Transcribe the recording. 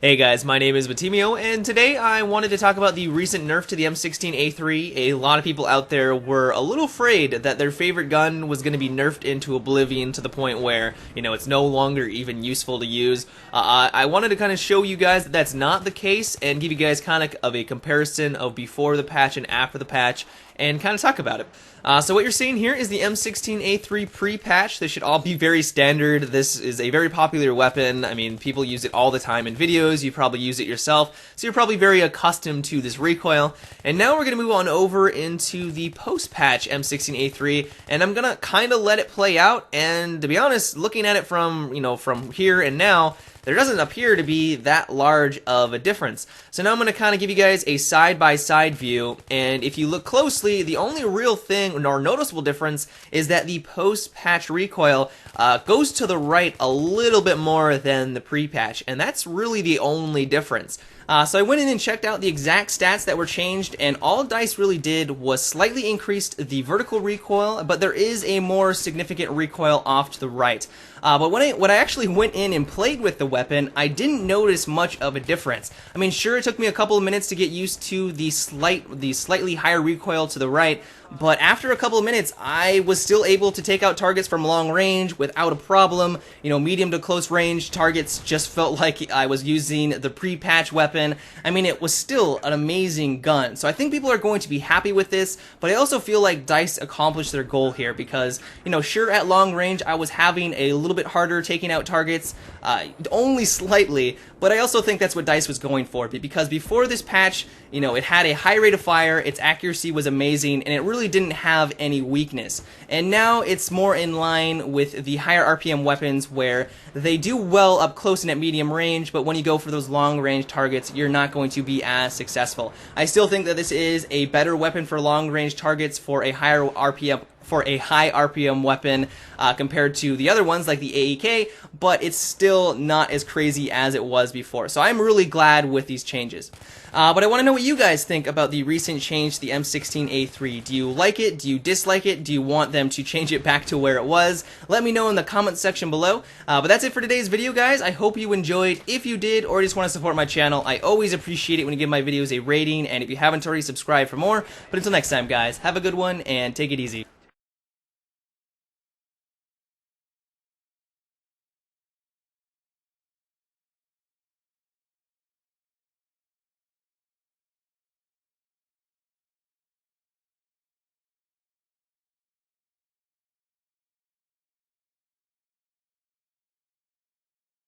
Hey guys, my name is Batimio, and today I wanted to talk about the recent nerf to the M16A3. A lot of people out there were a little afraid that their favorite gun was going to be nerfed into oblivion to the point where, it's no longer even useful to use. I wanted to kind of show you guys that that's not the case and give you guys kind of a comparison of before the patch and after the patch and kind of talk about it. So what you're seeing here is the M16A3 Pre Patch. This should all be very standard. This is a very popular weapon. I mean, people use it all the time in videos. You probably use it yourself, so you're probably very accustomed to this recoil. And now we're going to move on over into the post-patch M16A3, and I'm going to kind of let it play out. And to be honest, looking at it from, from here and now, there doesn't appear to be that large of a difference. So now I'm going to kind of give you guys a side-by-side view, and if you look closely, the only real thing or noticeable difference is that the post-patch recoil goes to the right a little bit more than the pre-patch, and that's really the only difference. So I went in and checked out the exact stats that were changed, and all DICE really did was slightly increased the vertical recoil, but there is a more significant recoil off to the right. But when I actually went in and played with the weapon, I didn't notice much of a difference. I mean, sure, it took me a couple of minutes to get used to the slightly higher recoil to the right, but after a couple of minutes, I was still able to take out targets from long range without a problem. Medium to close range targets just felt like I was using the pre-patch weapon. I mean, it was still an amazing gun. So I think people are going to be happy with this, but I also feel like DICE accomplished their goal here because, sure, at long range, I was having a little bit harder taking out targets, only slightly, but I also think that's what DICE was going for, because before this patch, it had a high rate of fire, its accuracy was amazing, and it really didn't have any weakness. And now it's more in line with the higher RPM weapons where they do well up close and at medium range, but when you go for those long range targets, you're not going to be as successful. I still think that this is a better weapon for long range targets for a higher RPM for a high RPM weapon compared to the other ones like the AEK, but it's still not as crazy as it was before. So I'm really glad with these changes. But I want to know what you guys think about the recent change to the M16A3. Do you like it? Do you dislike it? Do you want them to change it back to where it was? Let me know in the comment section below. But that's it for today's video, guys. I hope you enjoyed. If you did, or just want to support my channel, I always appreciate it when you give my videos a rating, and if you haven't already, subscribe for more. But until next time, guys, have a good one, and take it easy.